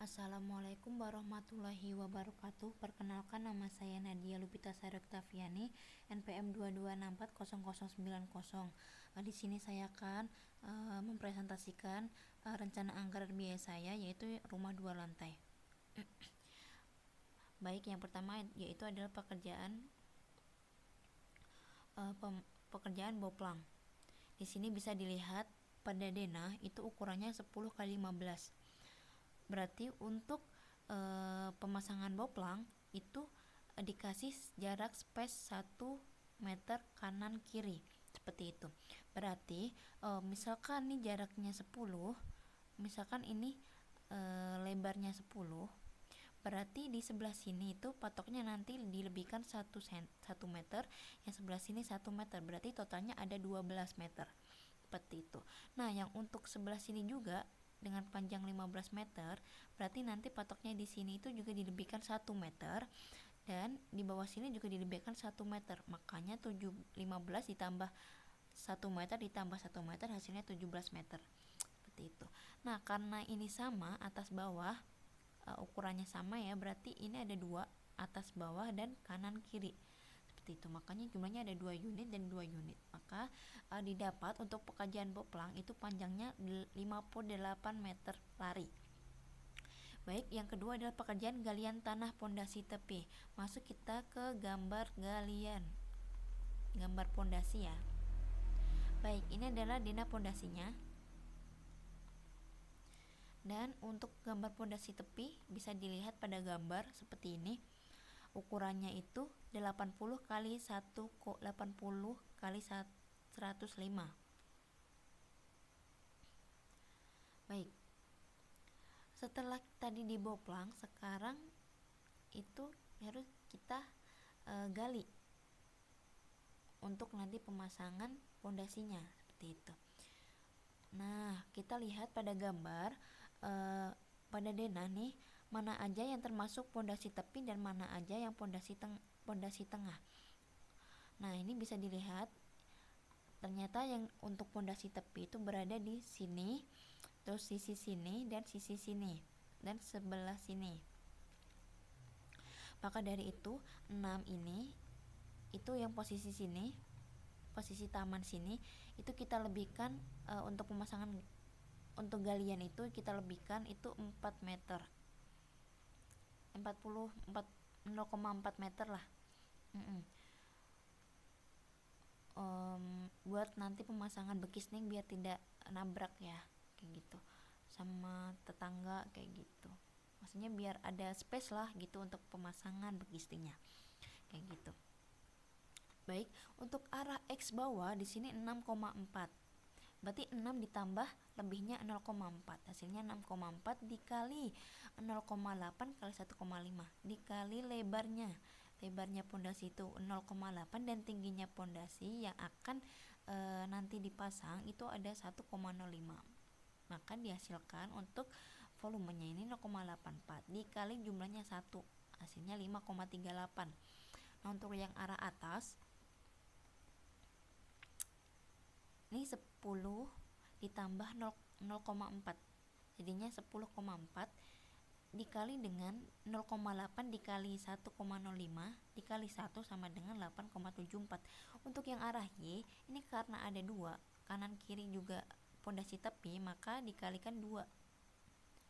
Assalamualaikum warahmatullahi wabarakatuh. Perkenalkan, nama saya Nadia Lupita Sari Oktaviani, NPM 2264090. Di sini saya akan mempresentasikan rencana anggaran biaya saya, yaitu rumah 2 lantai. Baik, yang pertama yaitu adalah pekerjaan boplang. Di sini bisa dilihat pada denah itu ukurannya 10x15. Berarti untuk pemasangan boplang itu dikasih jarak space 1 meter kanan kiri, seperti itu. Berarti misalkan nih jaraknya 10, misalkan ini lebarnya 10, berarti di sebelah sini itu patoknya nanti dilebihkan 1 meter, yang sebelah sini 1 meter, berarti totalnya ada 12 meter, seperti itu. Nah, yang untuk sebelah sini juga dengan panjang 15 meter, berarti nanti patoknya di sini itu juga dilebihkan 1 meter, dan di bawah sini juga dilebihkan 1 meter. Makanya 15 ditambah 1 meter ditambah 1 meter hasilnya 17 meter, seperti itu. Nah, karena ini sama atas bawah, ukurannya sama ya, berarti ini ada 2, atas bawah dan kanan kiri, seperti itu. Makanya jumlahnya ada 2 unit dan 2 unit. Maka didapat untuk pekerjaan boplang itu panjangnya 58 meter lari. Baik, yang kedua adalah pekerjaan galian tanah pondasi tepi. Masuk kita ke gambar galian, gambar pondasi ya. Baik, ini adalah denah pondasinya. Dan untuk gambar pondasi tepi bisa dilihat pada gambar seperti ini. Ukurannya itu 80 kali 80 kali 105. Baik, setelah tadi diboplang, sekarang itu harus kita gali untuk nanti pemasangan pondasinya, seperti itu. Nah, kita lihat pada gambar pada denah nih, mana aja yang termasuk pondasi tepi dan mana aja yang pondasi tengah. Nah, ini bisa dilihat ternyata yang untuk pondasi tepi itu berada di sini, terus sisi sini dan sisi sini dan sebelah sini. Maka dari itu 6 ini itu yang posisi sini, posisi taman sini itu kita lebihkan untuk pemasangan, untuk galian itu kita lebihkan itu 4 meter, 0,4 meter lah. Buat nanti pemasangan bekisning biar tidak nabrak ya, kayak gitu, sama tetangga kayak gitu. Maksudnya biar ada space lah gitu untuk pemasangan bekistingnya, kayak gitu. Baik, untuk arah X bawah di sini 6,4. Berarti 6 ditambah lebihnya 0,4. Hasilnya 6,4 dikali 0,8 kali 1,5 dikali lebarnya. Lebarnya pondasi itu 0,8 dan tingginya pondasi yang akan nanti dipasang itu ada 1,05. Maka dihasilkan untuk volumenya ini 0,84 dikali jumlahnya 1, hasilnya 5,38. Nah, untuk yang arah atas ini 10 ditambah 0,4 jadinya 10,4 dikali dengan 0,8 dikali 1,05 dikali 1 sama dengan 8,74. Untuk yang arah Y ini karena ada 2 kanan kiri juga pondasi tepi, maka dikalikan 2,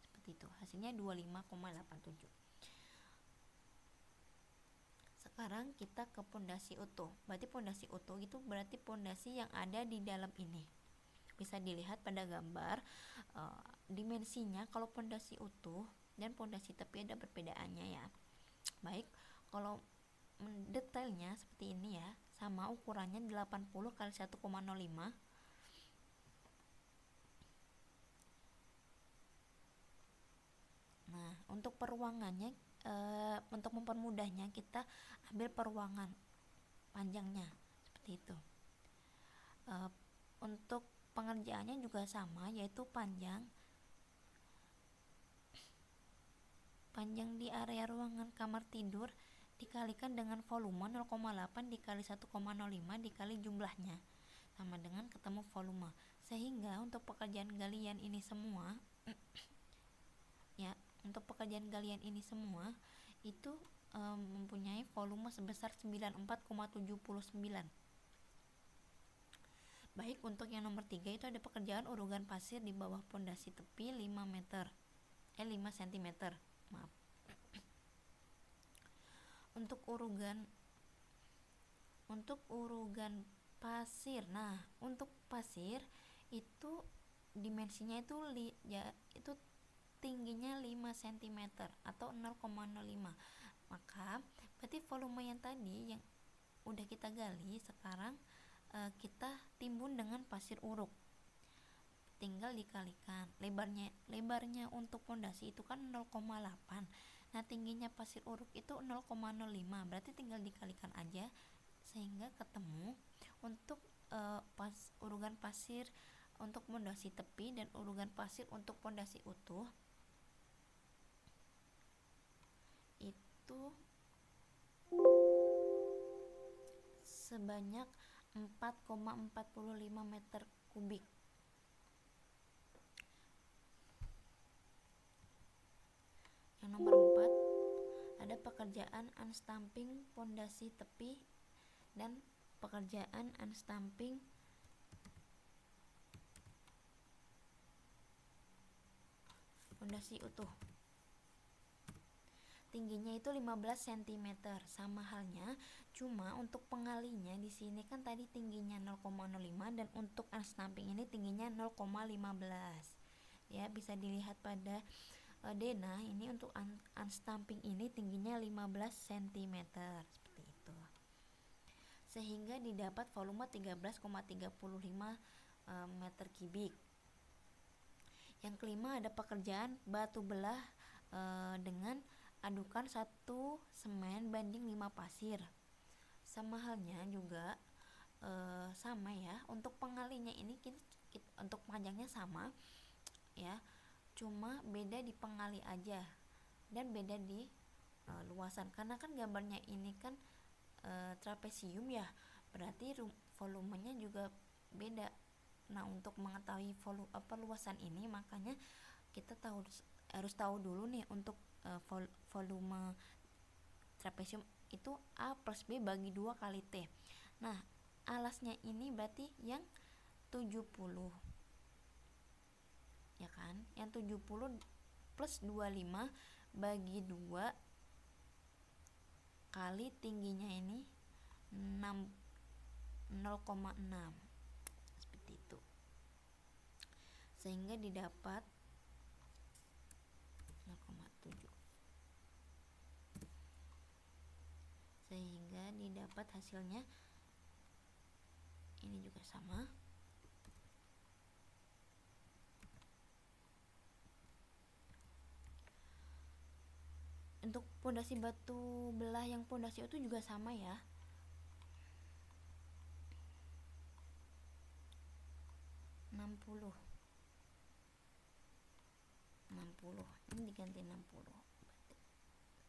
seperti itu, hasilnya 25,87. Sekarang kita ke pondasi utuh. Berarti pondasi utuh itu berarti pondasi yang ada di dalam ini. Bisa dilihat pada gambar dimensinya. Kalau pondasi utuh dan pondasi tepi ada perbedaannya ya. Baik, kalau detailnya seperti ini ya, sama ukurannya 80 kali 1,05. Nah, untuk peruangannya, untuk mempermudahnya kita ambil peruangan panjangnya seperti itu. Untuk pengerjaannya juga sama, yaitu panjang di area ruangan kamar tidur dikalikan dengan volume 0,8 dikali 1,05 dikali jumlahnya sama dengan ketemu volume. Sehingga untuk pekerjaan galian ini semua ya untuk pekerjaan galian ini semua itu mempunyai volume sebesar 94,79. Baik, untuk yang nomor 3 itu ada pekerjaan urugan pasir di bawah pondasi tepi 5 cm. Maaf. Untuk urugan pasir. Nah, untuk pasir itu dimensinya itu tingginya 5 cm atau 0,05. Maka berarti volume yang tadi yang udah kita gali, sekarang kita timbun dengan pasir uruk, tinggal dikalikan lebarnya untuk pondasi itu kan 0,8. Nah, tingginya pasir uruk itu 0,05, berarti tinggal dikalikan aja sehingga ketemu untuk urugan pasir untuk pondasi tepi dan urugan pasir untuk pondasi utuh itu sebanyak 4,45 meter kubik. Yang nomor 4 ada pekerjaan unstamping pondasi tepi dan pekerjaan unstamping pondasi utuh. Tingginya itu 15 cm, sama halnya, cuma untuk pengalinya di sini kan tadi tingginya 0,05 dan untuk unstamping ini tingginya 0,15. Ya, bisa dilihat pada denah ini untuk unstamping ini tingginya 15 cm seperti itu. Sehingga didapat volume 13,35 meter kubik. Yang kelima ada pekerjaan batu belah dengan adukan 1 semen banding 5 pasir. Sama halnya juga sama ya, untuk pengalinya ini untuk panjangnya sama ya, cuma beda di pengali aja dan beda di luasan, karena kan gambarnya ini kan trapesium ya, berarti volumenya juga beda. Nah, untuk mengetahui luasan ini, makanya kita harus tahu dulu nih untuk volume trapesium itu A plus B bagi 2 kali T. Nah, alasnya ini berarti yang 70 ya kan, yang 70 plus 25 bagi 2 kali tingginya ini 0,6 seperti itu, sehingga didapat 0,7, sehingga didapat hasilnya ini juga sama. Untuk pondasi batu belah yang pondasi itu juga sama ya, ini diganti 60,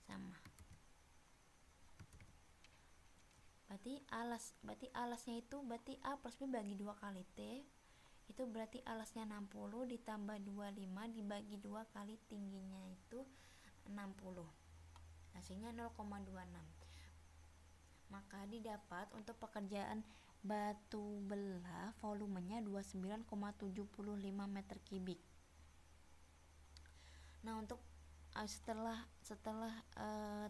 sama. Berarti alasnya itu berarti A plus B bagi 2 kali T, itu berarti alasnya 60 ditambah 25 dibagi 2 kali tingginya itu 60, hasilnya 0,26. Maka didapat untuk pekerjaan batu belah volumenya 29,75 meter kubik. Nah, untuk setelah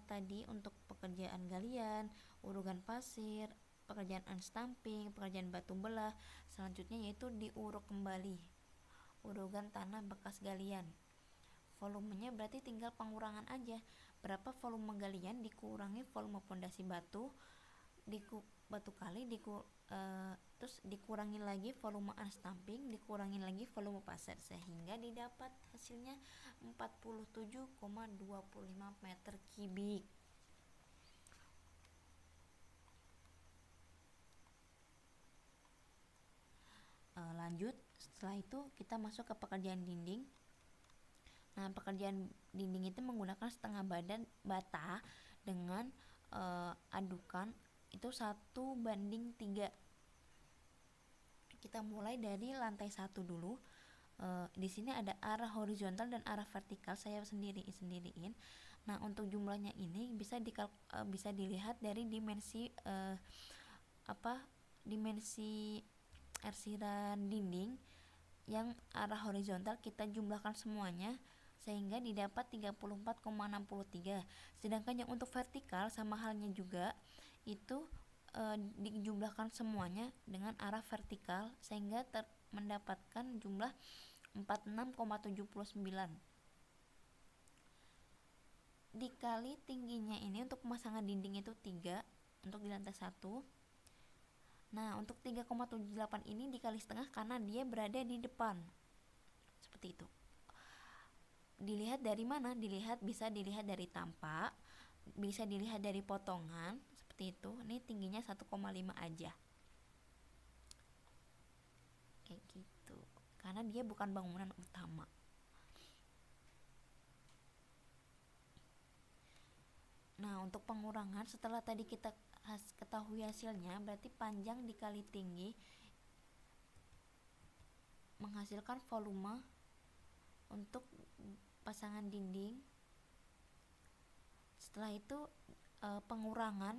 tadi untuk pekerjaan galian, urugan pasir, pekerjaan unstamping, pekerjaan batu belah, selanjutnya yaitu diuruk kembali urugan tanah bekas galian. Volumenya berarti tinggal pengurangan aja, berapa volume galian dikurangi volume pondasi batu kali terus dikurangi lagi volume unstamping, dikurangi lagi volume pasir, sehingga didapat hasilnya 47,25 meter kubik. Lanjut, setelah itu kita masuk ke pekerjaan dinding. Nah, pekerjaan dinding itu menggunakan setengah badan bata dengan adukan itu 1:3. Kita mulai dari lantai 1 dulu. di sini ada arah horizontal dan arah vertikal, saya sendiriin. Nah, untuk jumlahnya ini bisa dilihat dari dimensi dimensi arsiran dinding yang arah horizontal kita jumlahkan semuanya sehingga didapat 34,63. Sedangkan yang untuk vertikal sama halnya juga, itu dijumlahkan semuanya dengan arah vertikal sehingga mendapatkan jumlah 46,79 dikali tingginya ini untuk pemasangan dinding itu 3 untuk di lantai 1. Nah, untuk 3,78 ini dikali setengah karena dia berada di depan. Seperti itu. Dilihat dari mana? Bisa dilihat dari tampak, bisa dilihat dari potongan, seperti itu. Ini tingginya 1,5 aja. Kayak gitu. Karena dia bukan bangunan utama. Nah, untuk pengurangan setelah tadi kita ketahui hasilnya, berarti panjang dikali tinggi menghasilkan volume untuk pasangan dinding. Setelah itu pengurangan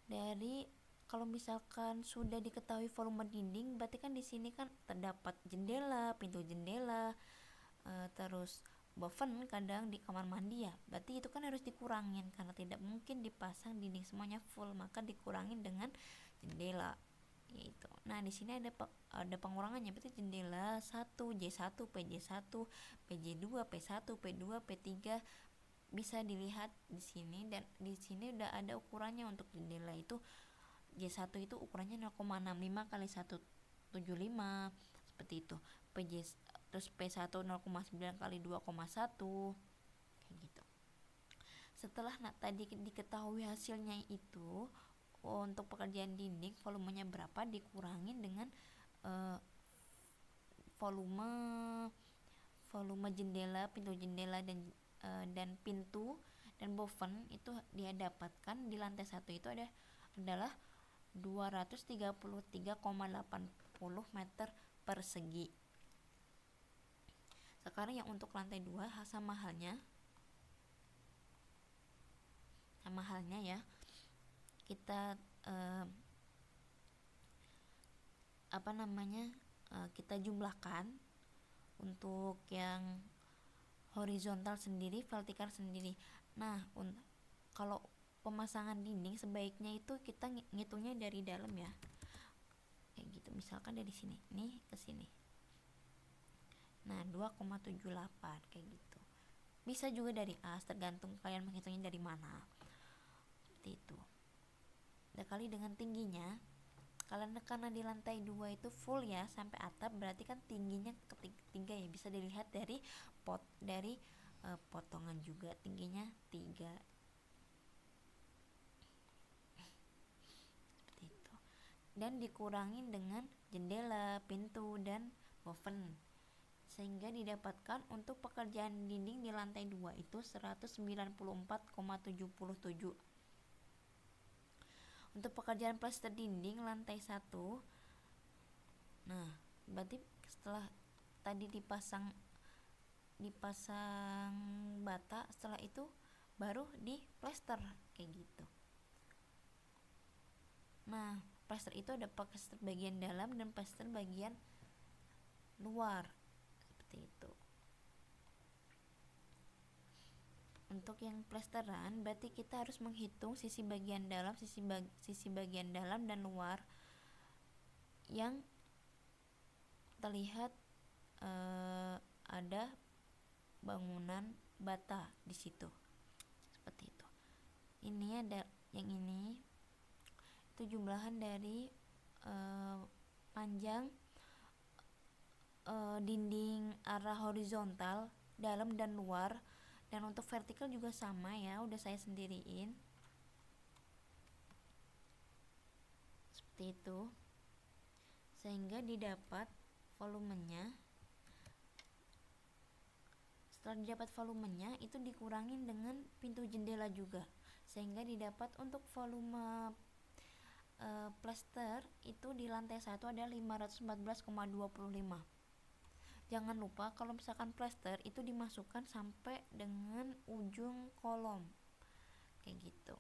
dari, kalau misalkan sudah diketahui volume dinding, berarti kan di sini kan terdapat jendela, pintu jendela, terus boven kadang di kamar mandi ya, berarti itu kan harus dikurangin karena tidak mungkin dipasang dinding semuanya full, maka dikurangin dengan jendela yaitu. Nah, di sini ada pengurangannya, berarti jendela 1, J1, PJ1, PJ2, P1, P2, P3 bisa dilihat di sini, dan di sini udah ada ukurannya. Untuk jendela itu J1 itu ukurannya 0,65 kali 175 seperti itu. Terus P1 0,9 kali 2,1 kayak gitu. Setelah tadi diketahui hasilnya itu, untuk pekerjaan dinding volumenya berapa dikurangin dengan volume jendela, pintu jendela dan pintu dan boven itu dia dapatkan di lantai 1 itu adalah 233,80 meter persegi. Sekarang yang untuk lantai 2 sama halnya ya, kita kita jumlahkan untuk yang horizontal sendiri, vertikal sendiri. Nah, kalau pemasangan dinding sebaiknya itu kita ngitungnya dari dalam ya, kayak gitu. Misalkan dari sini nih ke sini, nah 2,78 kayak gitu. Bisa juga dari as, tergantung kalian menghitungnya dari mana, seperti itu. Dan kali dengan tingginya, karena di lantai 2 itu full ya sampai atap, berarti kan tingginya ketiga ya, bisa dilihat dari potongan juga tingginya 3 seperti itu. Dan dikurangin dengan jendela, pintu dan boven sehingga didapatkan untuk pekerjaan dinding di lantai 2 itu 194,77. Untuk pekerjaan plester dinding lantai 1, nah berarti setelah tadi dipasang bata, setelah itu baru di plester kayak gitu. Nah, plester itu ada plester bagian dalam dan plester bagian luar seperti itu. Untuk yang plesteran berarti kita harus menghitung sisi bagian dalam, sisi bagian dalam dan luar yang terlihat ada bangunan bata di situ. Seperti itu. Ini ada yang ini itu jumlahan dari panjang dinding arah horizontal dalam dan luar, dan untuk vertikal juga sama ya, udah saya sendiriin seperti itu, sehingga didapat volumenya. Setelah didapat volumenya itu dikurangin dengan pintu jendela juga, sehingga didapat untuk volume plester itu di lantai 1 ada 514,25. jangan lupa kalau misalkan plester itu dimasukkan sampai dengan ujung kolom kayak gitu.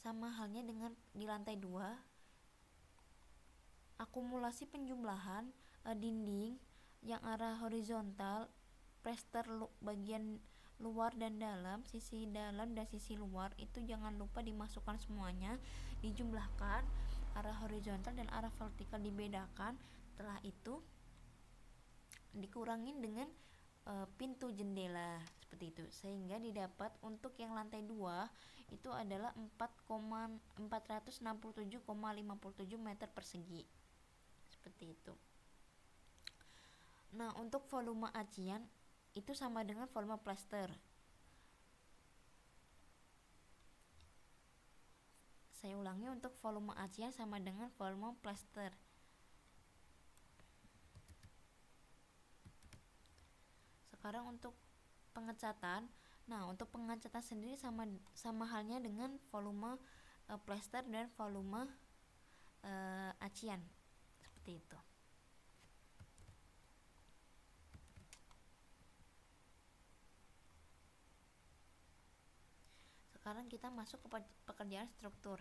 Sama halnya dengan di lantai 2, akumulasi penjumlahan dinding yang arah horizontal, plester bagian luar dan dalam, sisi dalam dan sisi luar itu jangan lupa dimasukkan semuanya, dijumlahkan, arah horizontal dan arah vertikal dibedakan. Setelah itu dikurangin dengan pintu jendela seperti itu, sehingga didapat untuk yang lantai 2 itu adalah 467,57 meter persegi seperti itu. Nah, untuk volume acian itu sama dengan volume plester. Saya ulangi, untuk volume acian sama dengan volume plester. Sekarang untuk pengecatan. Nah, untuk pengecatan sendiri sama halnya dengan volume plester dan volume acian seperti itu. Sekarang kita masuk ke pekerjaan struktur.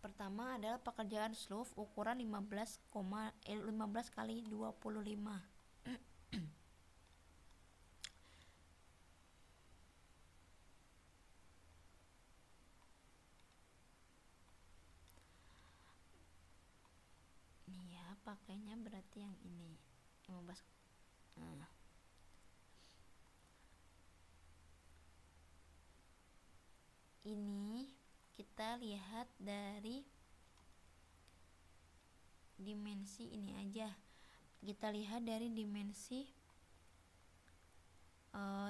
Pertama adalah pekerjaan sloof ukuran 15 kali 25. Nih ya, pakainya berarti yang ini 15. Nah. Ini kita lihat dari dimensi ini aja. Kita lihat dari dimensi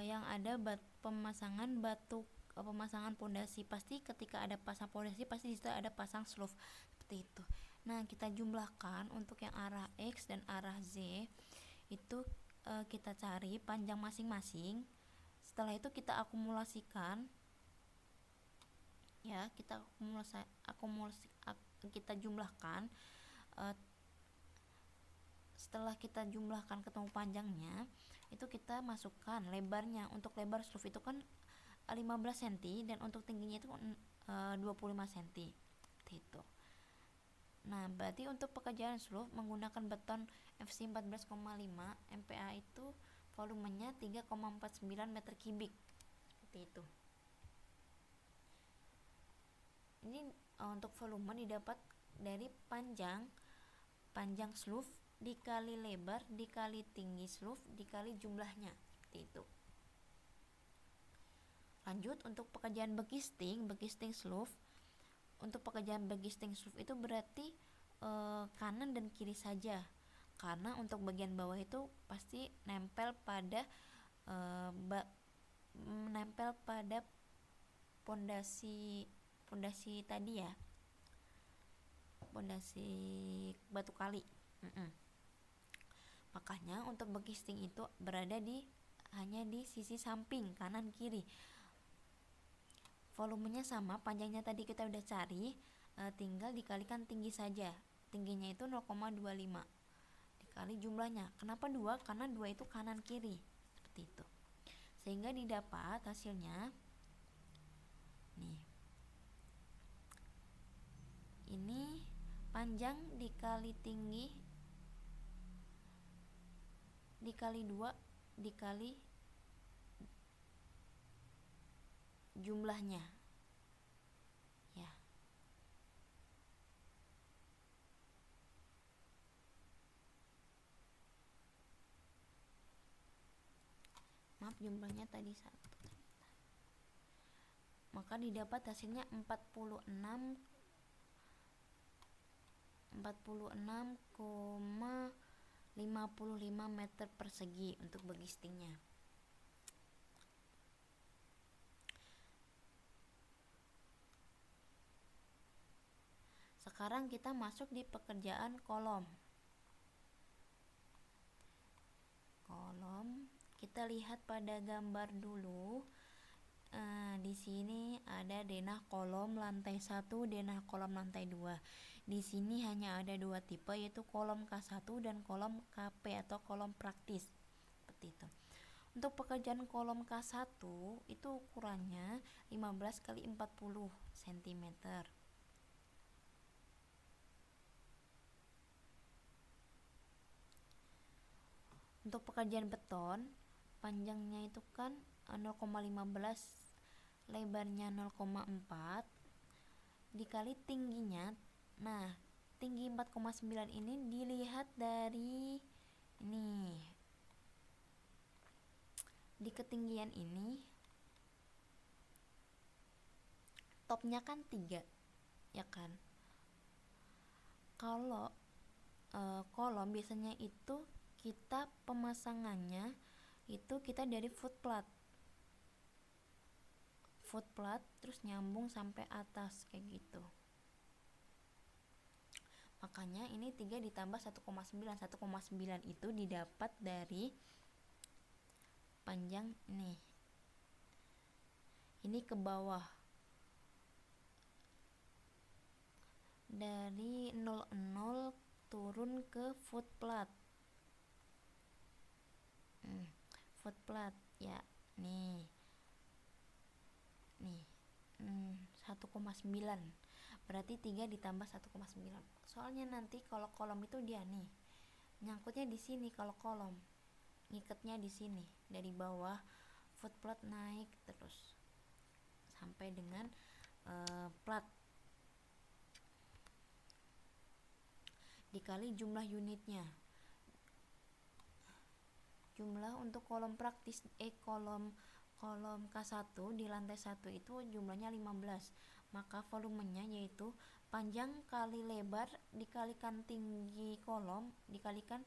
yang ada pemasangan pondasi. Pasti ketika ada pasang pondasi pasti di situ ada pasang sloof seperti itu. Nah, kita jumlahkan untuk yang arah X dan arah Z itu kita cari panjang masing-masing. Setelah itu kita akumulasikan ya, kita jumlahkan. Setelah kita jumlahkan ketemu panjangnya, itu kita masukkan lebarnya. Untuk lebar sloof itu kan 15 cm dan untuk tingginya itu 25 cm itu. Nah, berarti untuk pekerjaan sloof menggunakan beton FC 14,5 MPa itu volumenya 3,49 meter kubik seperti itu. Ini untuk volume didapat dari panjang sloof dikali lebar dikali tinggi sloof dikali jumlahnya seperti itu. Lanjut untuk pekerjaan begisting sloof. Untuk pekerjaan begisting sloof itu berarti kanan dan kiri saja, karena untuk bagian bawah itu pasti nempel pada pondasi tadi ya, pondasi batu kali. Makanya untuk begisting itu berada hanya di sisi samping kanan kiri. Volumenya sama, panjangnya tadi kita udah cari, tinggal dikalikan tinggi saja. Tingginya itu 0,25 dikali jumlahnya. Kenapa 2? Karena 2 itu kanan kiri seperti itu. Sehingga didapat hasilnya nih. Ini panjang dikali tinggi dikali 2 dikali jumlahnya ya. Maaf, jumlahnya tadi 1. Maka didapat hasilnya 46,55 meter persegi untuk begistingnya. Sekarang kita masuk di pekerjaan kolom. Kita lihat pada gambar dulu. Di sini ada denah kolom lantai 1, denah kolom lantai 2. Di sini hanya ada dua tipe, yaitu kolom K1 dan kolom KP atau kolom praktis. Seperti itu. Untuk pekerjaan kolom K1 itu ukurannya 15 kali 40 cm. Untuk pekerjaan beton, panjangnya itu kan 0,15, lebarnya 0,4 dikali tingginya. Nah, tinggi 4,9 ini dilihat dari ini. Di ketinggian ini topnya kan 3, ya kan? Kalau kolom biasanya itu kita pemasangannya itu kita dari footplate terus nyambung sampai atas kayak gitu. Makanya ini 3 ditambah 1,9. 1,9 itu didapat dari panjang nih. Ini ke bawah. Dari 00 turun ke footplate. Footplate ya. Nih. 1,9. Berarti 3 ditambah 1,9. Soalnya nanti kalau kolom itu dia nih nyangkutnya di sini, kalau kolom ngikatnya di sini dari bawah footplate naik terus sampai dengan plat dikali jumlah unitnya. Jumlah untuk kolom praktis kolom K1 di lantai 1 itu jumlahnya 15. Maka volumenya yaitu panjang kali lebar dikalikan tinggi kolom dikalikan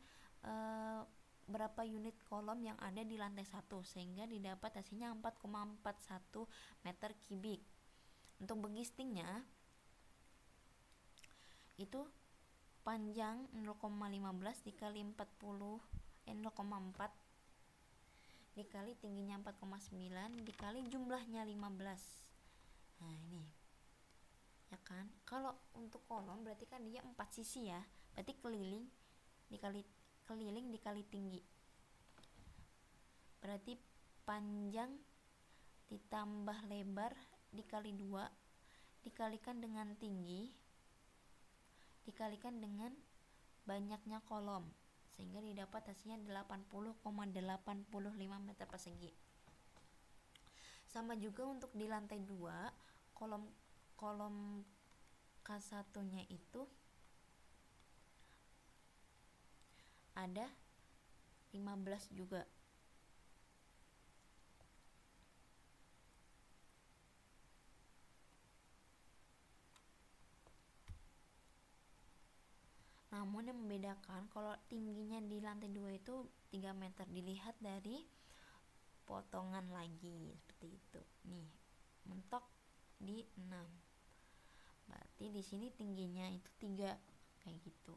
berapa unit kolom yang ada di lantai 1, sehingga didapat hasilnya 4,41 meter kubik. Untuk begistingnya itu panjang 0,15 dikali 40 0,4 dikali tingginya 4,9 dikali jumlahnya 15. Nah ini ya kan, kalau untuk kolom berarti kan dia 4 sisi ya, berarti keliling dikali tinggi, berarti panjang ditambah lebar dikali 2 dikalikan dengan tinggi dikalikan dengan banyaknya kolom, sehingga didapat hasilnya 80,85 meter persegi. Sama juga untuk di lantai 2, kolom K1 nya itu ada 15 juga. Namun yang membedakan kalau tingginya di lantai 2 itu 3 meter dilihat dari potongan lagi seperti itu. Nih, mentok di 6. Berarti di sini tingginya itu 3 kayak gitu.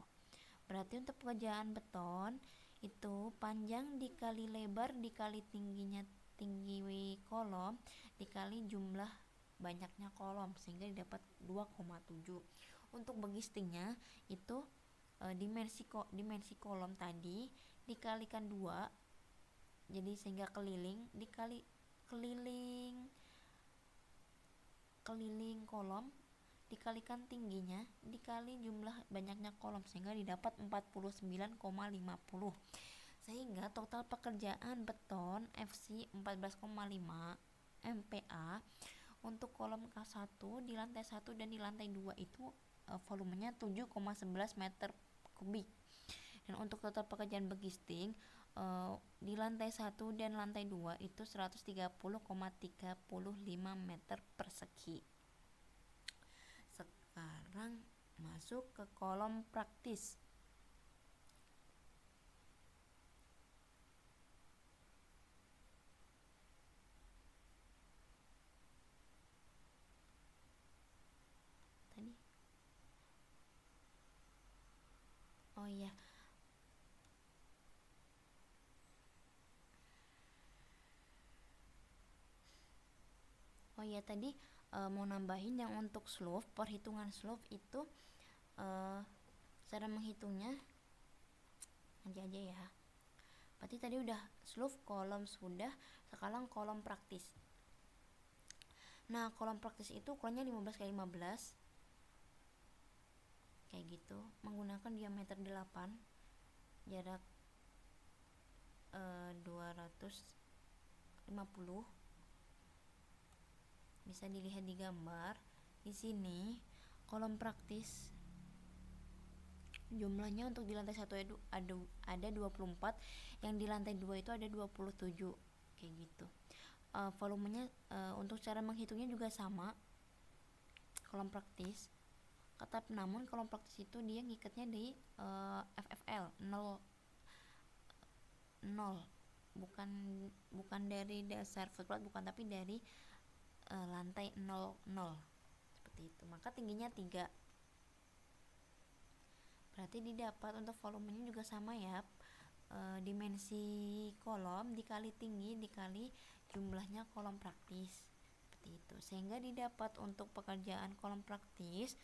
Berarti untuk pekerjaan beton itu panjang dikali lebar dikali tinggi kolom dikali jumlah banyaknya kolom, sehingga didapat 2,7. Untuk begistingnya itu dimensi kolom tadi dikalikan 2, jadi sehingga dikali keliling kolom dikalikan tingginya dikali jumlah banyaknya kolom, sehingga didapat 49,50. Sehingga total pekerjaan beton FC 14,5 MPa untuk kolom K1 di lantai 1 dan di lantai 2 itu volumenya 7,11 meter kubik. Dan untuk total pekerjaan begisting di lantai 1 dan lantai 2 itu 130,35 meter persegi. Sekarang masuk ke kolom praktis. Tadi oh iya, Oh ya, tadi mau nambahin yang untuk slope, perhitungan slope itu cara menghitungnya nanti aja ya. Berarti tadi udah slope kolom sudah, sekarang kolom praktis. Nah, kolom praktis itu ukurannya 15 x 15 kayak gitu, menggunakan diameter 8, jarak 250. Bisa dilihat di gambar. Di sini kolom praktis jumlahnya untuk di lantai 1 ada 24, yang di lantai 2 itu ada 27 kayak gitu. Volumenya untuk cara menghitungnya juga sama kolom praktis, namun kolom praktis itu dia ngikatnya di FFL 0, bukan dari dasar footplate, bukan, tapi dari lantai 0 seperti itu. Maka tingginya 3, berarti didapat untuk volumenya juga sama ya, dimensi kolom dikali tinggi dikali jumlahnya kolom praktis, seperti itu. Sehingga didapat untuk pekerjaan kolom praktis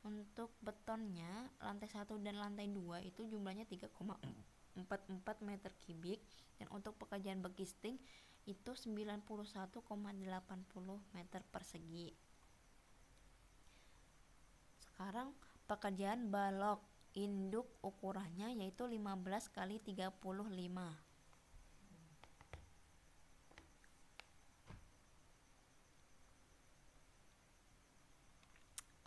untuk betonnya lantai 1 dan lantai 2 itu jumlahnya 3,44 meter kubik, dan untuk pekerjaan bagisting itu 91,80 meter persegi. Sekarang pekerjaan balok induk ukurannya yaitu 15 x 35.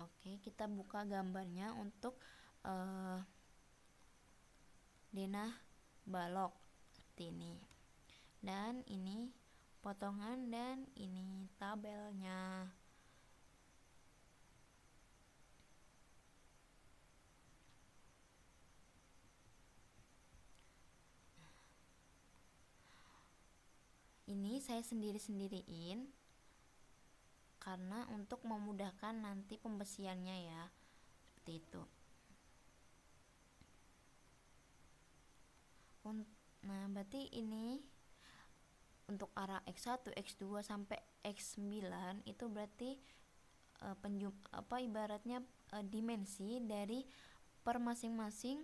Oke, kita buka gambarnya untuk denah balok seperti ini. Dan ini potongan dan ini tabelnya. Ini saya sendiri-sendiriin karena untuk memudahkan nanti pembesiannya ya, seperti itu. Nah, berarti ini untuk arah X1, X2 sampai X9 itu berarti ibaratnya dimensi dari per masing-masing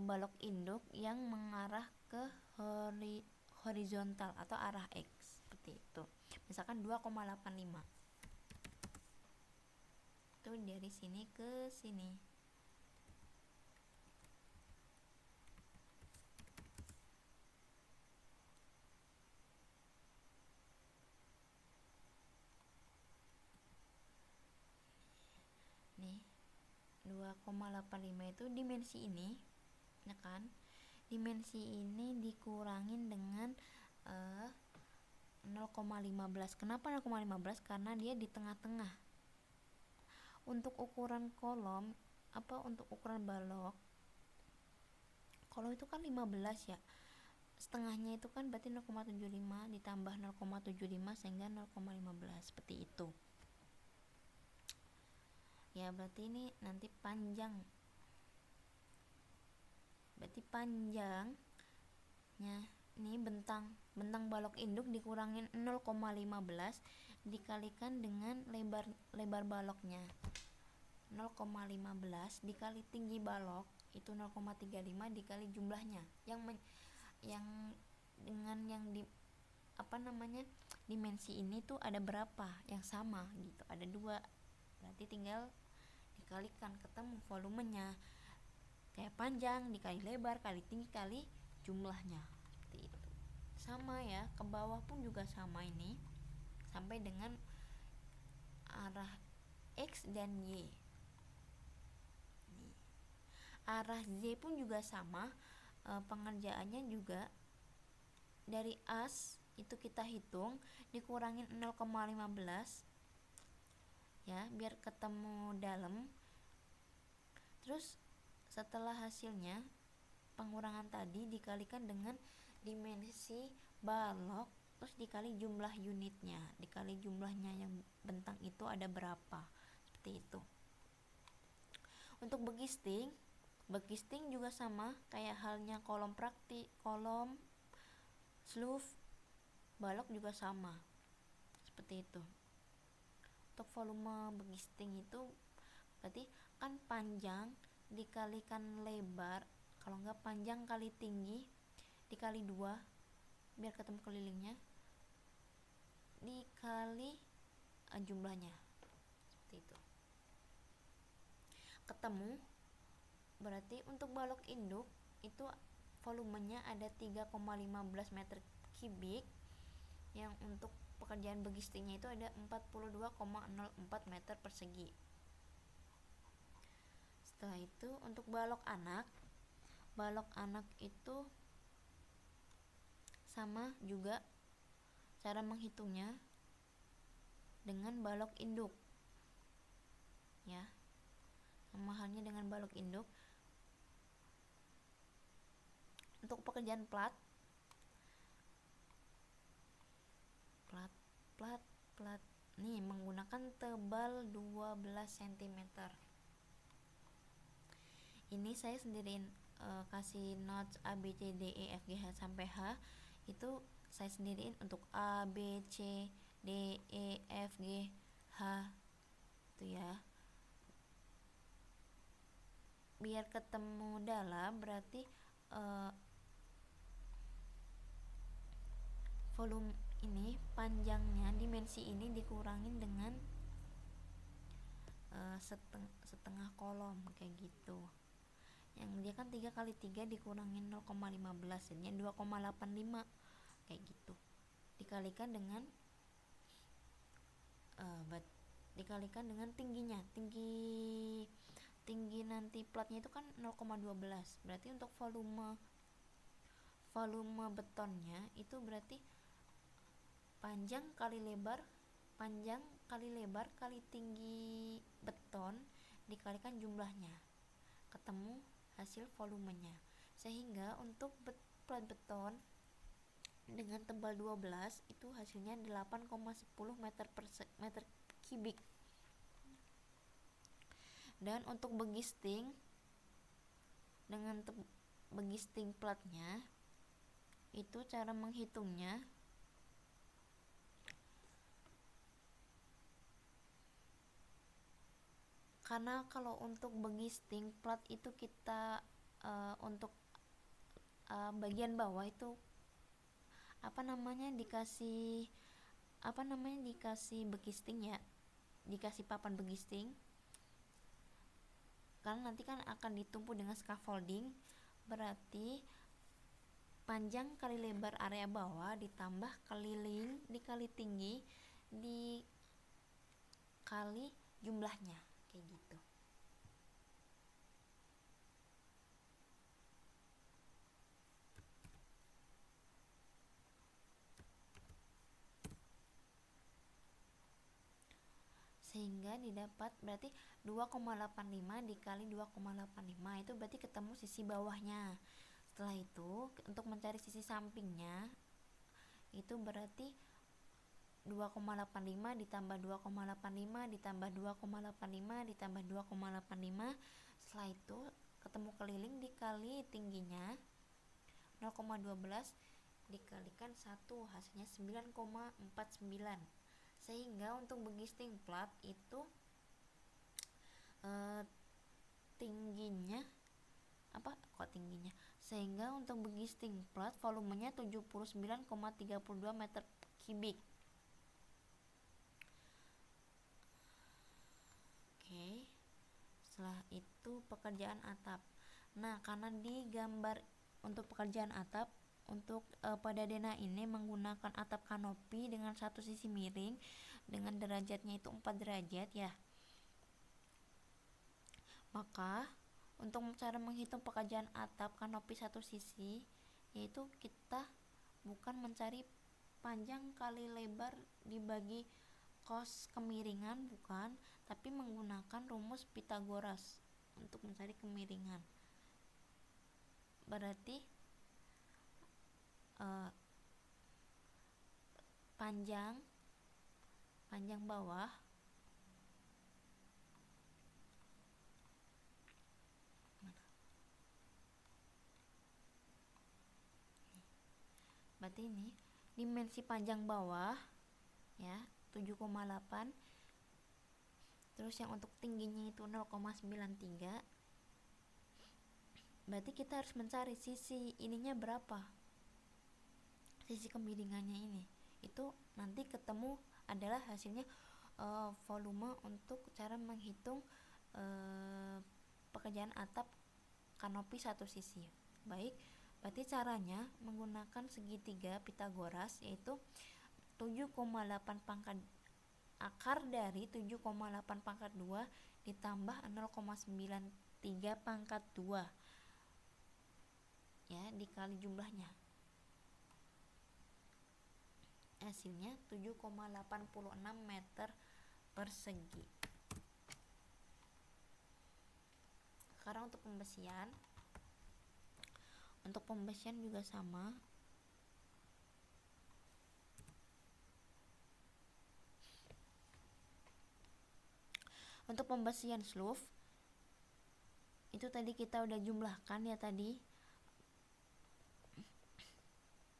balok induk yang mengarah ke horizontal atau arah X, seperti itu. Misalkan 2,85 itu dari sini ke sini. Nih 2,85 itu dimensi ini ya kan, dimensi ini dikurangin dengan 0,15. Kenapa 0,15? Karena dia di tengah-tengah. Untuk ukuran kolom untuk ukuran balok, kolom itu kan 15 ya, setengahnya itu kan berarti 0,75 ditambah 0,75 sehingga 0,15 seperti itu ya. Berarti ini nanti panjangnya ini bentang balok induk dikurangin 0,15 dikalikan dengan lebar baloknya 0,15 dikali tinggi balok itu 0,35 dikali jumlahnya yang dimensi ini tuh ada berapa yang sama gitu, ada 2, berarti tinggal dikalikan ketemu volumenya, kayak panjang dikali lebar kali tinggi kali jumlahnya, seperti itu. Sama ya, ke bawah pun juga sama, ini sampai dengan arah X dan Y. Arah Z pun juga sama, pengerjaannya juga dari as itu kita hitung dikurangin 0,15 ya biar ketemu dalam. Terus setelah hasilnya pengurangan tadi dikalikan dengan dimensi balok, terus dikali jumlah unitnya, dikali jumlahnya yang bentang itu ada berapa, seperti itu. Untuk bagisting juga sama kayak halnya kolom kolom slope balok juga sama seperti itu. untuk volume begisting itu berarti kan panjang dikalikan lebar, kalau enggak panjang kali tinggi dikali 2 biar ketemu kelilingnya, dikali jumlahnya, seperti itu. Ketemu berarti untuk balok induk itu volumenya ada 3,15 meter kubik, yang untuk pekerjaan begistingnya itu ada 42,04 meter persegi. Setelah itu untuk balok anak itu sama juga cara menghitungnya dengan balok induk ya, sama halnya dengan balok induk. Untuk pekerjaan plat nih menggunakan tebal 12 cm. Ini saya sendiriin kasih notes A B C D E F G H sampai H itu saya sendiriin untuk A B C D E F G H itu ya, biar ketemu dalam berarti volume ini panjangnya dimensi ini dikurangin dengan setengah kolom kayak gitu. Yang dia kan 3 kali 3 dikurangin 0,15 jadinya 2,85 kayak gitu, dikalikan dengan tingginya, tinggi nanti platnya itu kan 0,12, berarti untuk volume betonnya itu berarti panjang kali lebar kali tinggi beton dikalikan jumlahnya, ketemu hasil volumenya. Sehingga untuk plat beton dengan tebal 12 itu hasilnya 8,10 meter kubik. Dan untuk begisting dengan begisting platnya itu cara menghitungnya karena kalau untuk begisting plat itu kita untuk bagian bawah itu dikasih begisting ya, dikasih papan begisting karena nanti kan akan ditumpu dengan scaffolding, berarti panjang kali lebar area bawah ditambah keliling dikali tinggi dikali jumlahnya kayak gitu. Sehingga didapat berarti 2,85 dikali 2,85 itu berarti ketemu sisi bawahnya. Setelah itu untuk mencari sisi sampingnya itu berarti 2,85 ditambah 2,85 ditambah 2,85 ditambah 2,85. Setelah itu ketemu keliling dikali tingginya 0,12 dikalikan 1 hasilnya 9,49. Sehingga untuk begisting plat itu sehingga untuk begisting plat volumenya 79,32 meter kubik. Oke. Setelah itu pekerjaan atap. Nah, karena di gambar untuk pekerjaan atap untuk pada denah ini menggunakan atap kanopi dengan satu sisi miring dengan derajatnya itu 4 derajat ya. Maka untuk cara menghitung pekerjaan atap kanopi satu sisi yaitu kita bukan mencari panjang kali lebar dibagi cos kemiringan, bukan, tapi menggunakan rumus Pythagoras untuk mencari kemiringan. Berarti panjang bawah berarti ini dimensi panjang bawah ya 7,8 terus yang untuk tingginya itu 0,93, berarti kita harus mencari sisi ininya berapa, sisi kemiringannya ini. Itu nanti ketemu adalah hasilnya volume untuk cara menghitung pekerjaan atap kanopi satu sisi. Baik, berarti caranya menggunakan segitiga Pythagoras, yaitu 7,8 pangkat akar dari 7,8 pangkat 2 ditambah 0,93 pangkat 2 ya, dikali jumlahnya, hasilnya 7,86 meter persegi. Sekarang untuk pembesian juga sama. Untuk pembesian sloof itu tadi kita udah jumlahkan ya tadi,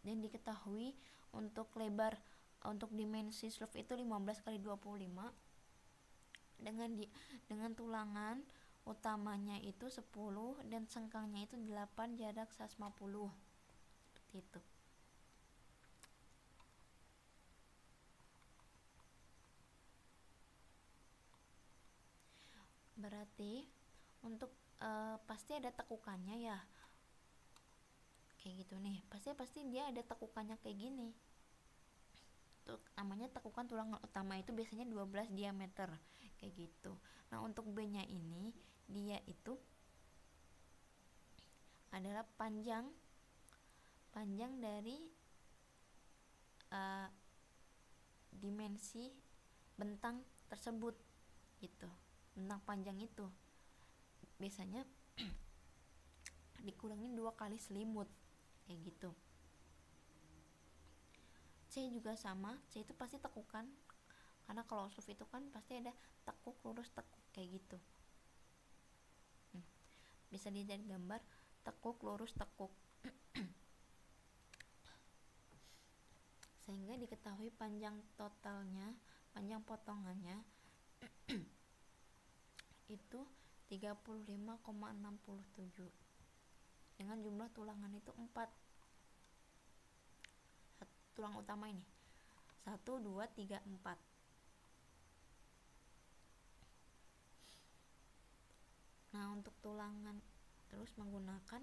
dan diketahui untuk lebar untuk dimensi sloof itu 15 kali 25 dengan tulangan utamanya itu 10 dan sengkangnya itu 8 jarak 150, seperti itu. Berarti untuk pasti ada tekukannya ya, kayak gitu nih, pasti dia ada tekukannya kayak gini. Itu namanya tekukan tulang utama, itu biasanya 12 diameter kayak gitu. Nah untuk B nya ini dia itu adalah panjang dari dimensi bentang tersebut gitu. Bentang panjang itu biasanya dikurangin 2 kali selimut kayak gitu. C juga sama, C itu pasti tekukan, karena kalau sloof itu kan pasti ada tekuk lurus tekuk kayak gitu. Bisa dilihat gambar tekuk lurus tekuk. Sehingga diketahui panjang potongannya itu 35,67 dengan jumlah tulangan itu 4. Tulang utama ini 1, 2, 3, 4. Nah untuk tulangan terus menggunakan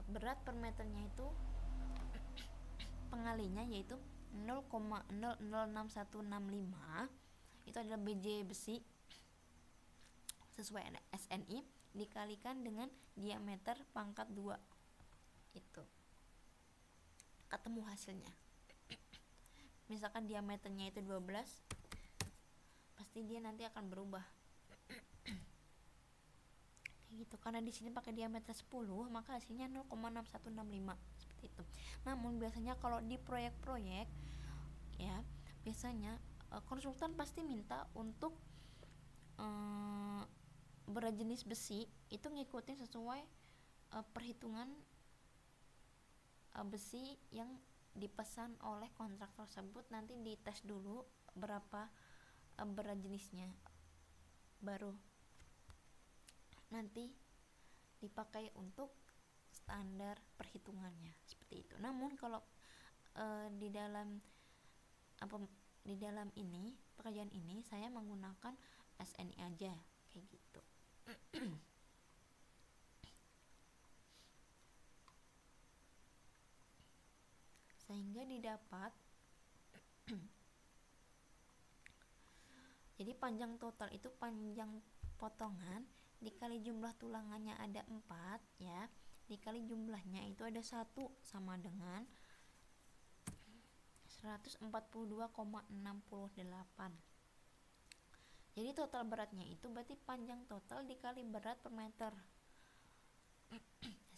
berat per meternya itu pengalinya yaitu 0,006165, itu adalah BJ besi sesuai SNI dikalikan dengan diameter pangkat 2, itu ketemu hasilnya. Misalkan diameternya itu 12, pasti dia nanti akan berubah kayak gitu, karena di sini pakai diameter 10 maka hasilnya 0,6165 seperti itu. Namun biasanya kalau di proyek-proyek ya, biasanya konsultan pasti minta untuk berat jenis besi itu ngikutin sesuai perhitungan besi yang dipesan oleh kontraktor tersebut. Nanti dites dulu berapa berat jenisnya, baru nanti dipakai untuk standar perhitungannya, seperti itu. Namun kalau di dalam ini pekerjaan ini saya menggunakan SNI aja kayak gitu. Sehingga didapat jadi panjang total itu panjang potongan dikali jumlah tulangannya ada 4 ya, dikali jumlahnya itu ada 1 sama dengan 142,68. Jadi total beratnya itu berarti panjang total dikali berat per meter,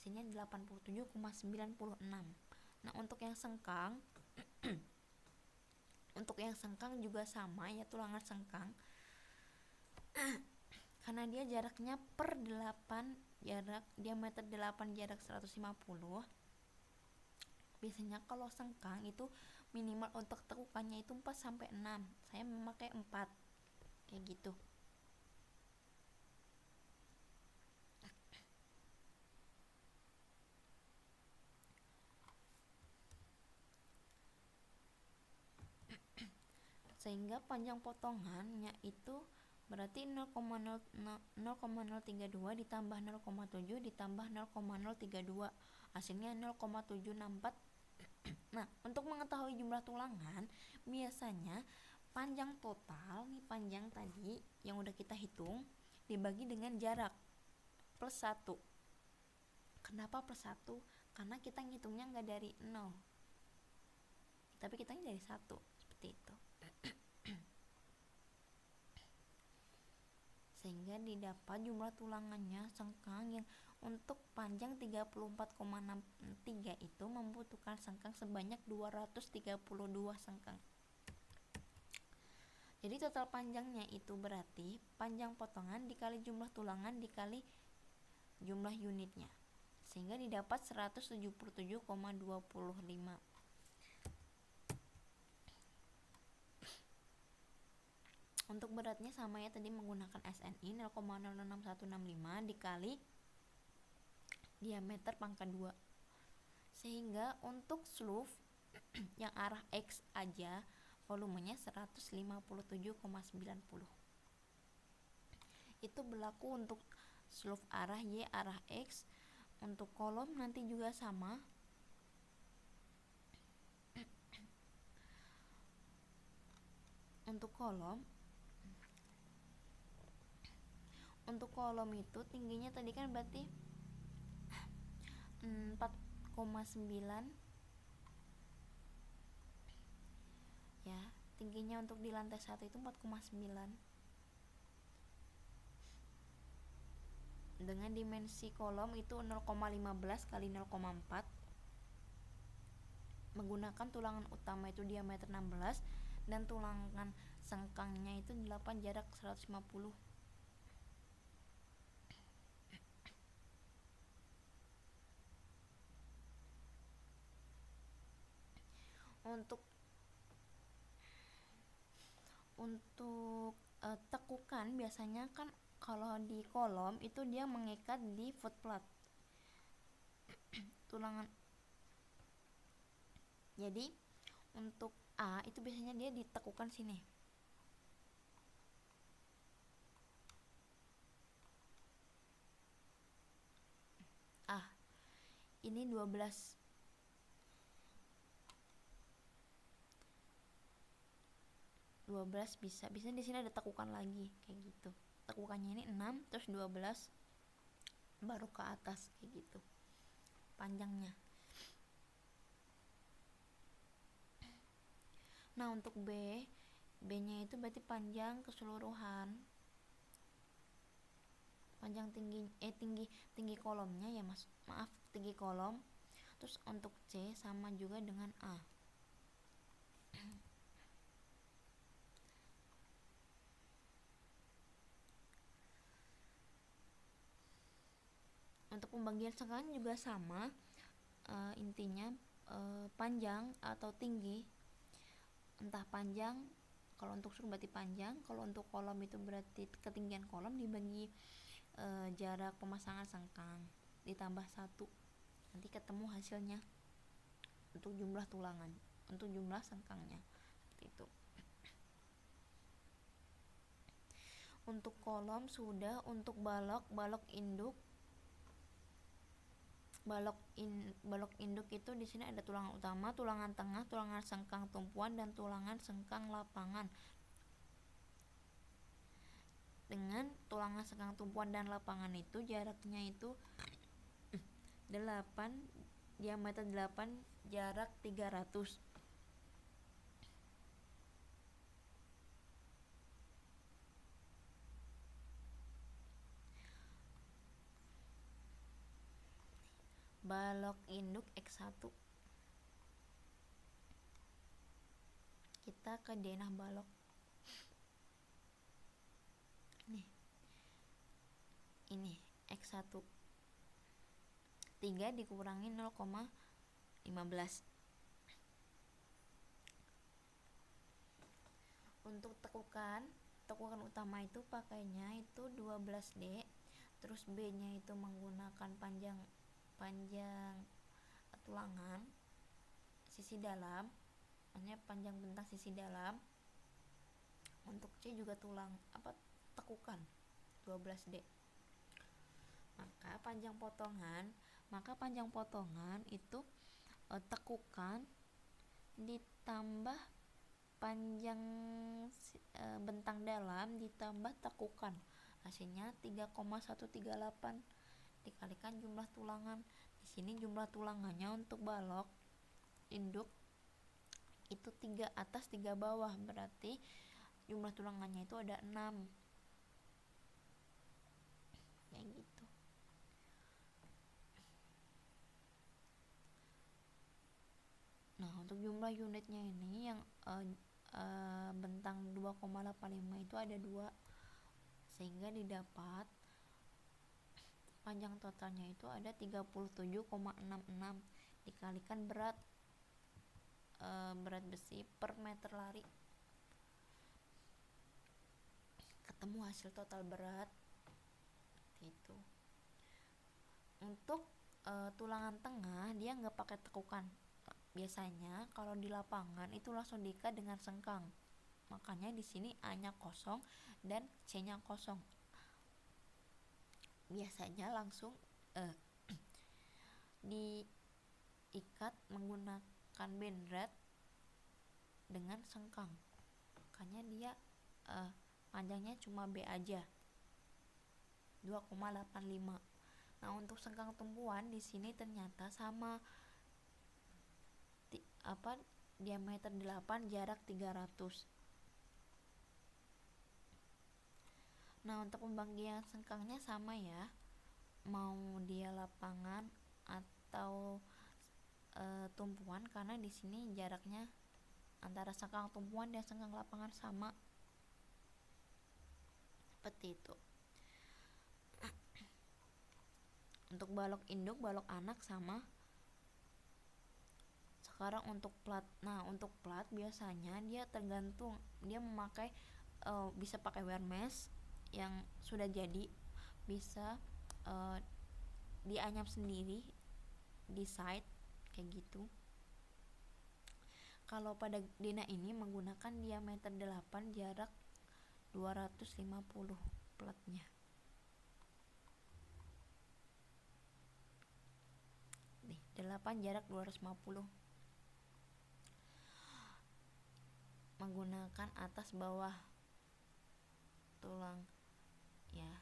hasilnya 87,96. Nah untuk yang sengkang juga sama ya, tulangan sengkang karena dia jaraknya per 8, diameter 8 jarak 150. Biasanya kalau sengkang itu minimal untuk tekukannya itu 4 sampai 6. Saya memakai 4. Kayak gitu. Sehingga panjang potongannya itu berarti 0,032 ditambah 0,7 ditambah 0,032, hasilnya 0,764. Nah, untuk mengetahui jumlah tulangan, biasanya panjang total nih, panjang tadi yang udah kita hitung dibagi dengan jarak plus 1. Kenapa plus 1? Karena kita ngitungnya nggak dari 0, tapi kita dari 1, seperti itu. Sehingga didapat jumlah tulangannya sengkang yang untuk panjang 34,63 itu membutuhkan sengkang sebanyak 232 sengkang. Jadi total panjangnya itu berarti panjang potongan dikali jumlah tulangan dikali jumlah unitnya, sehingga didapat 177,25. Untuk beratnya sama ya, tadi menggunakan SNI 0,06165 dikali diameter pangkat 2. Sehingga untuk sleeve yang arah X aja volumenya 157,90. Itu berlaku untuk sleeve arah Y, arah X. Untuk kolom nanti juga sama. Untuk kolom itu tingginya tadi kan berarti 4,9 ya, tingginya untuk di lantai 1 itu 4,9 dengan dimensi kolom itu 0,15 kali 0,4. Menggunakan tulangan utama itu diameter 16 dan tulangan sengkangnya itu 8, jarak 150. Untuk tekukan biasanya kan kalau di kolom itu dia mengikat di foot plate tulangan. Jadi untuk A itu biasanya dia ditekukan sini. Ini 12 bisa di sini ada tekukan lagi kayak gitu. Tekukannya ini 6 terus 12 baru ke atas kayak gitu panjangnya. Nah, untuk B-nya itu berarti panjang keseluruhan. Panjang tinggi kolomnya ya, tinggi kolom. Terus untuk C sama juga dengan A. Untuk pembagian sengkang juga sama, intinya panjang atau tinggi, entah panjang, kalau untuk sur berarti panjang, kalau untuk kolom itu berarti ketinggian kolom dibagi jarak pemasangan sengkang ditambah 1, nanti ketemu hasilnya untuk jumlah tulangan, untuk jumlah sengkangnya, seperti itu. Untuk kolom sudah. Untuk balok induk itu di sini ada tulangan utama, tulangan tengah, tulangan sengkang tumpuan, dan tulangan sengkang lapangan. Dengan tulangan sengkang tumpuan dan lapangan itu jaraknya itu 8, diameter 8, jarak 300. Balok induk X1. Kita ke denah balok. Ini X1. 3 dikurangi 0,15. Untuk tekukan utama itu pakainya itu 12D, terus B nya itu menggunakan panjang panjang tulangan sisi dalam, maksudnya panjang bentang sisi dalam. Untuk C juga tulang tekukan 12D. Maka panjang potongan itu tekukan ditambah panjang bentang dalam ditambah tekukan, hasilnya 3,138 dikalikan jumlah tulangan. Di sini jumlah tulangannya untuk balok induk itu 3 atas 3 bawah, berarti jumlah tulangannya itu ada 6 kayak gitu. Nah, untuk jumlah unitnya ini yang bentang 2,85 itu ada 2, sehingga didapat panjang totalnya itu ada 37,66 dikalikan berat besi per meter lari, ketemu hasil total berat itu. Untuk tulangan tengah dia nggak pakai tekukan. Biasanya kalau di lapangan itu langsung diikat dengan sengkang, makanya di sini A-nya kosong dan C-nya kosong. Biasanya langsung diikat menggunakan bendrat dengan sengkang, makanya dia panjangnya cuma B aja 2,85. Nah, untuk sengkang tumpuan di sini ternyata sama, diameter 8, jarak 300. Nah, untuk pembagian sengkangnya sama ya, mau dia lapangan atau tumpuan, karena di sini jaraknya antara sengkang tumpuan dan sengkang lapangan sama, seperti itu. Untuk balok induk, balok anak sama. Sekarang untuk plat. Nah, untuk plat biasanya dia tergantung, dia memakai bisa pakai wear mesh yang sudah jadi, bisa dianyam sendiri di side kayak gitu. Kalau pada Dina ini menggunakan diameter 8, jarak 250 platnya. Nih, 8 jarak 250. Menggunakan atas bawah tulang ya,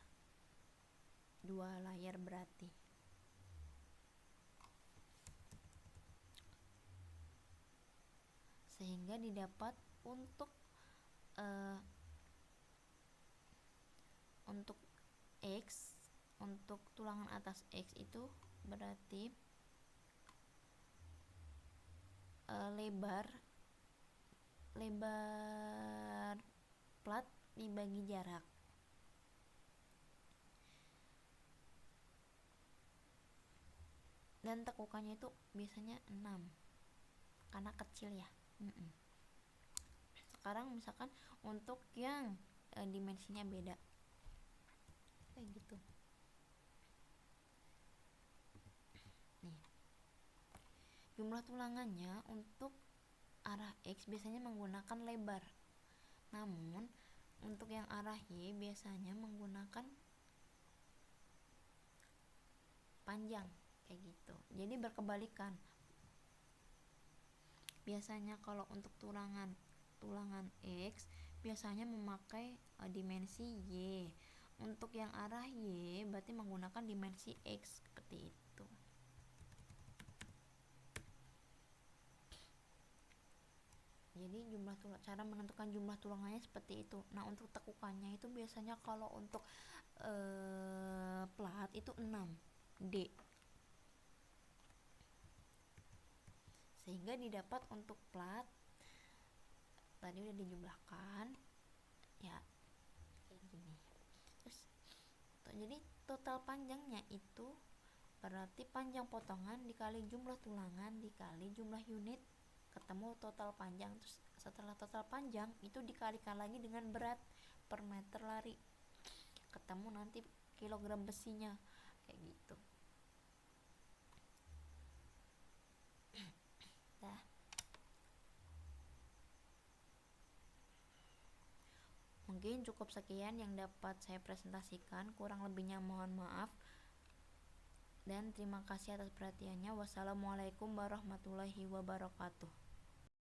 2 layar berarti. Sehingga didapat untuk X, untuk tulangan atas X itu berarti lebar plat dibagi jarak. Dan tekukannya itu biasanya 6 karena kecil ya. Sekarang misalkan untuk yang dimensinya beda kayak gitu. Nih, jumlah tulangannya untuk arah X biasanya menggunakan lebar, namun untuk yang arah Y biasanya menggunakan panjang kayak gitu. Jadi berkebalikan. Biasanya kalau untuk tulangan X biasanya memakai dimensi Y. Untuk yang arah Y berarti menggunakan dimensi X, seperti itu. Jadi cara menentukan jumlah tulangannya seperti itu. Nah, untuk tekukannya itu biasanya kalau untuk plat itu 6D. Sehingga didapat untuk plat tadi udah dijumlahkan ya kayak gini. Terus jadi total panjangnya itu berarti panjang potongan dikali jumlah tulangan dikali jumlah unit, ketemu total panjang. Terus setelah total panjang itu dikalikan lagi dengan berat per meter lari, ketemu nanti kilogram besinya kayak gitu. Dah. Mungkin cukup sekian yang dapat saya presentasikan, kurang lebihnya mohon maaf. Dan terima kasih atas perhatiannya. Wassalamualaikum warahmatullahi wabarakatuh.